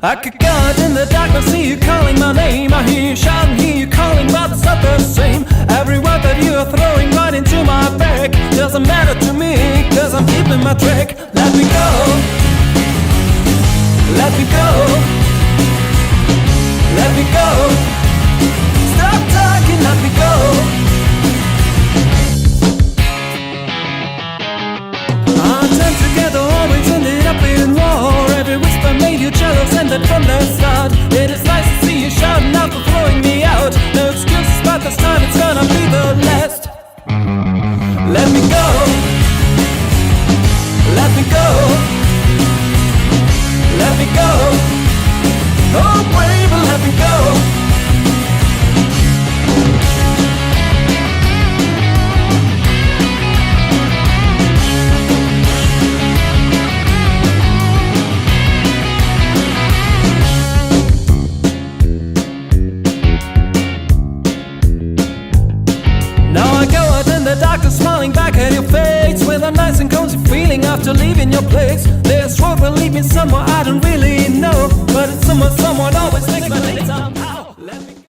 I could go out in the dark and see you calling my name. I hear you shouting, hear you calling, but it's not the same. Every word that you are throwing right into my back doesn't matter to me, cause I'm keeping my track. Let me go, let me go, let me go. Stop talking, let me go. Our time together always ended up in war. Every whisper made you jealous, and that from the start. It is nice to see you shouting out for throwing me out. No excuses, but this time it's gonna be the last. Let me go, let me go, let me go. Oh baby, let me go. Now I go out in the darkness, smiling back at your face, with a nice and cozy feeling after leaving your place. This road will lead me somewhere I don't really know, but it's somewhere someone always takes my name.